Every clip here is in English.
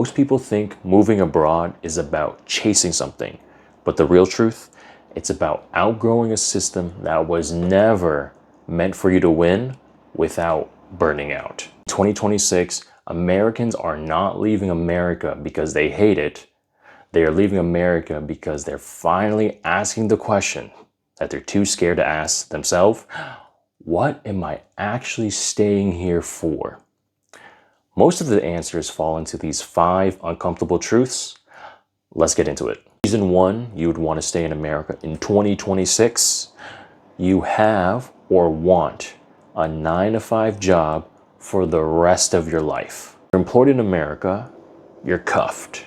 Most people think moving abroad is about chasing something, but the real truth, it's about outgrowing a system that was never meant for you to win without burning out. 2026, Americans are not leaving America because they hate it. They are leaving America because they're finally asking the question that they're too scared to ask themselves: what am I actually staying here for? Most of the answers fall into these 5 uncomfortable truths. Let's get into it. Reason 1, you would want to stay in America in 2026. You have or want a 9-to-5 job for the rest of your life. You're employed in America, you're cuffed.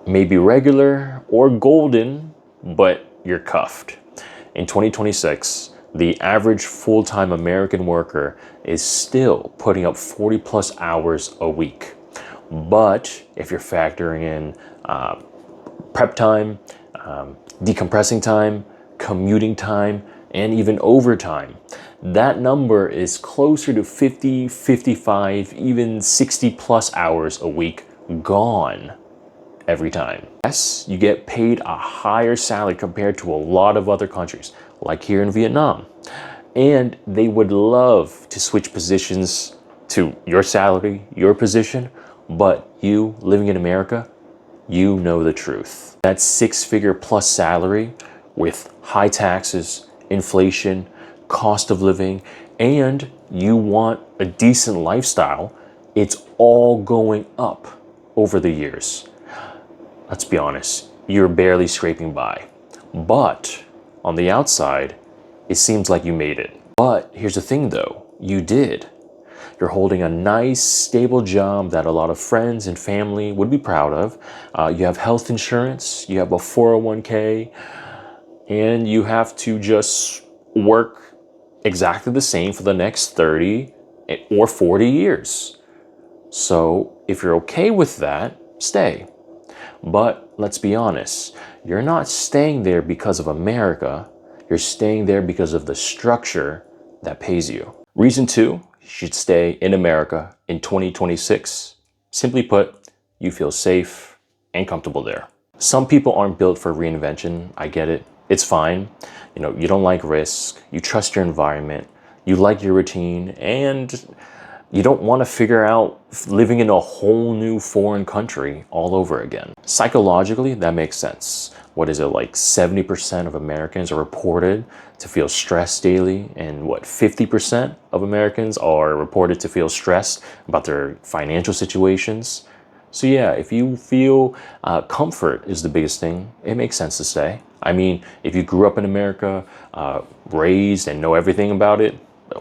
Maybe regular or golden, but you're cuffed. In 2026, the average full-time American worker is still putting up 40 plus hours a week. But if you're factoring in prep time, decompressing time, commuting time, and even overtime, that number is closer to 50, 55, even 60 plus hours a week gone every time. Yes, you get paid a higher salary compared to a lot of other countries, like here in Vietnam. And they would love to switch positions to your salary, your position, but you living in America, you know the truth. That 6-figure plus salary with high taxes, inflation, cost of living, and you want a decent lifestyle, it's all going up over the years. Let's be honest, you're barely scraping by. But on the outside, it seems like you made it. But here's the thing though, you did. You're holding a nice, stable job that a lot of friends and family would be proud of. You have health insurance, you have a 401k, and you have to just work exactly the same for the next 30 or 40 years. So if you're okay with that, stay. But let's be honest, you're not staying there because of America. You're staying there because of the structure that pays you. Reason 2, you should stay in America in 2026. Simply put, you feel safe and comfortable there. Some people aren't built for reinvention. I get it. It's fine. You know, you don't like risk. You trust your environment. You like your routine, and you don't want to figure out living in a whole new foreign country all over again. Psychologically, that makes sense. What is it, like 70% of Americans are reported to feel stressed daily, and 50% of Americans are reported to feel stressed about their financial situations. So yeah, if you feel comfort is the biggest thing, it makes sense to stay. I mean, if you grew up in America, raised and know everything about it,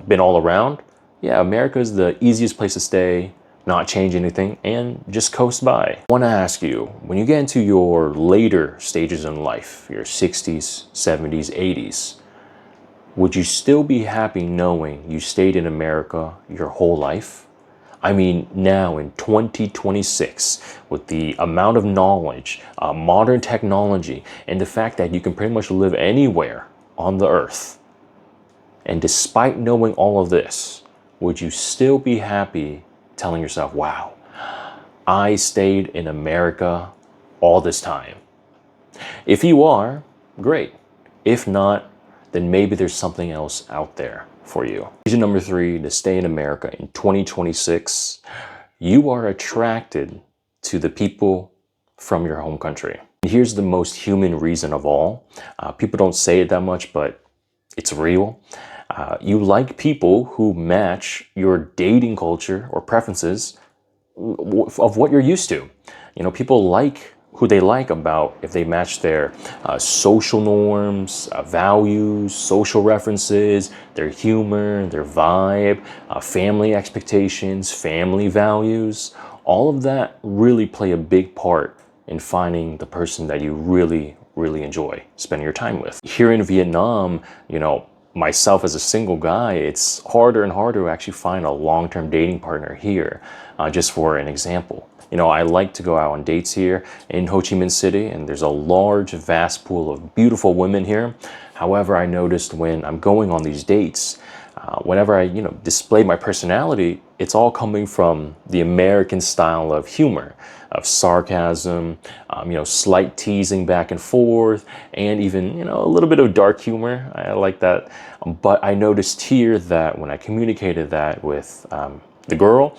been all around, yeah, America is the easiest place to stay, not change anything, and just coast by. I want to ask you, when you get into your later stages in life, your 60s, 70s, 80s, would you still be happy knowing you stayed in America your whole life? I mean, now in 2026, with the amount of knowledge, modern technology, and the fact that you can pretty much live anywhere on the earth, and despite knowing all of this, would you still be happy telling yourself, wow, I stayed in America all this time? If you are, great. If not, then maybe there's something else out there for you. Reason number 3 to stay in America in 2026, you are attracted to the people from your home country. And here's the most human reason of all. People don't say it that much, but it's real. You like people who match your dating culture or preferences of what you're used to. You know, people like who they like about if they match their social norms, values, social references, their humor, their vibe, family expectations, family values. All of that really play a big part in finding the person that you really, really enjoy spending your time with. Here in Vietnam, you know, myself as a single guy, it's harder and harder to actually find a long-term dating partner here. Just for an example, you know, I like to go out on dates here in Ho Chi Minh City, and there's a large, vast pool of beautiful women here. However, I noticed when I'm going on these dates, whenever I, display my personality, it's all coming from the American style of humor, of sarcasm, slight teasing back and forth, and even, a little bit of dark humor. I like that. But I noticed here that when I communicated that with the girl,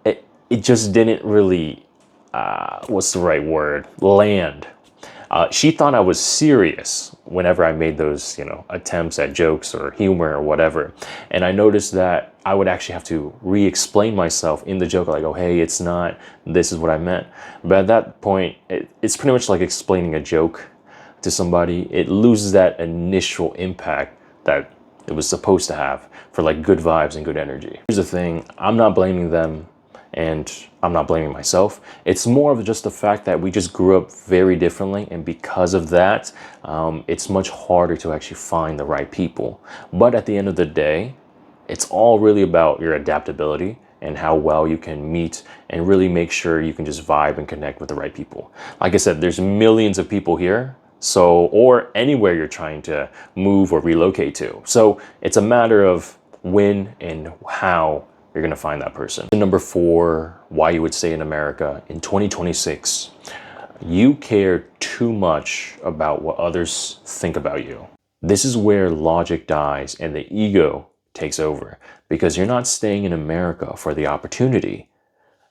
it just didn't really, what's the right word, land. She thought I was serious whenever I made those, attempts at jokes or humor or whatever. And I noticed that I would actually have to re-explain myself in the joke, like, oh, hey, it's not, this is what I meant. But at that point, it's pretty much like explaining a joke to somebody. It loses that initial impact that it was supposed to have for like good vibes and good energy. Here's the thing, I'm not blaming them. And I'm not blaming myself. It's more of just the fact that we just grew up very differently. And because of that, it's much harder to actually find the right people. But at the end of the day, it's all really about your adaptability and how well you can meet and really make sure you can just vibe and connect with the right people. Like I said, there's millions of people here. So, or anywhere you're trying to move or relocate to. So it's a matter of when and how you're gonna find that person. Number 4, why you would stay in America in 2026. You care too much about what others think about you. This is where logic dies and the ego takes over, because you're not staying in America for the opportunity.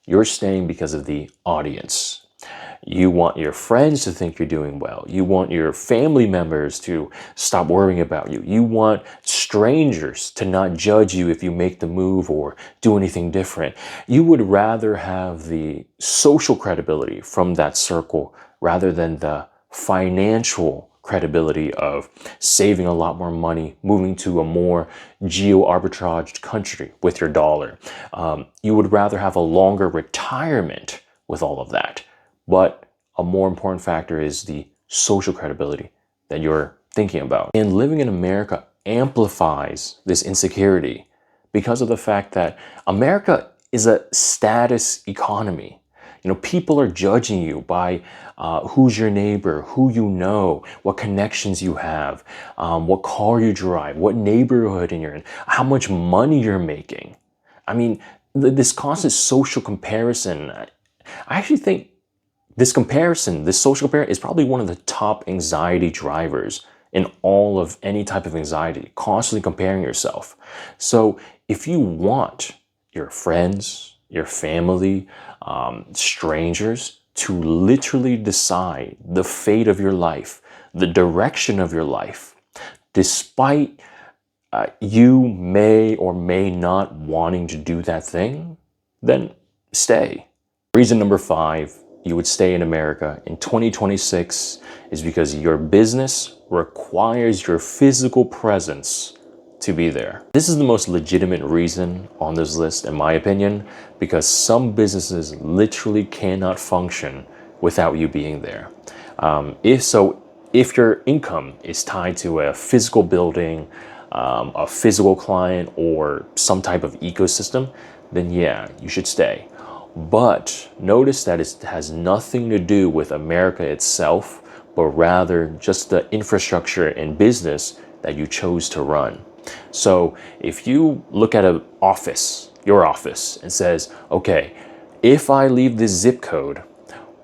You're staying because of the audience. You want your friends to think you're doing well. You want your family members to stop worrying about you. You want strangers to not judge you if you make the move or do anything different. You would rather have the social credibility from that circle rather than the financial credibility of saving a lot more money, moving to a more geo-arbitraged country with your dollar. You would rather have a longer retirement with all of that. But a more important factor is the social credibility that you're thinking about. And living in America amplifies this insecurity because of the fact that America is a status economy. People are judging you by who's your neighbor, who you know, what connections you have, what car you drive, what neighborhood you're in, how much money you're making. I mean, this constant social comparison, I actually think this social comparison is probably one of the top anxiety drivers in all of any type of anxiety, constantly comparing yourself. So if you want your friends, your family, strangers to literally decide the fate of your life, the direction of your life, despite you may or may not wanting to do that thing, then stay. Reason number 5, you would stay in America in 2026 is because your business requires your physical presence to be there. This is the most legitimate reason on this list, in my opinion, because some businesses literally cannot function without you being there. If your income is tied to a physical building, a physical client, or some type of ecosystem, then yeah, you should stay. But notice that it has nothing to do with America itself, but rather just the infrastructure and business that you chose to run. So if you look at your office, and says, okay, if I leave this zip code,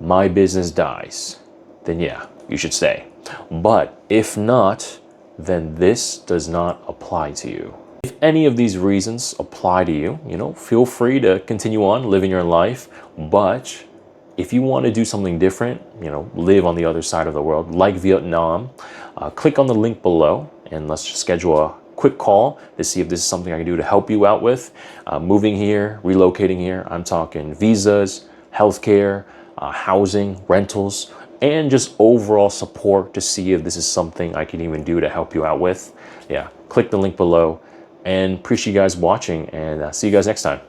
my business dies, then yeah, you should stay. But if not, then this does not apply to you. If any of these reasons apply to you, feel free to continue on living your life. But if you want to do something different, live on the other side of the world, like Vietnam, click on the link below and let's just schedule a quick call to see if this is something I can do to help you out with. Moving here, relocating here, I'm talking visas, healthcare, housing, rentals, and just overall support to see if this is something I can even do to help you out with. Yeah, click the link below. And appreciate you guys watching, and see you guys next time.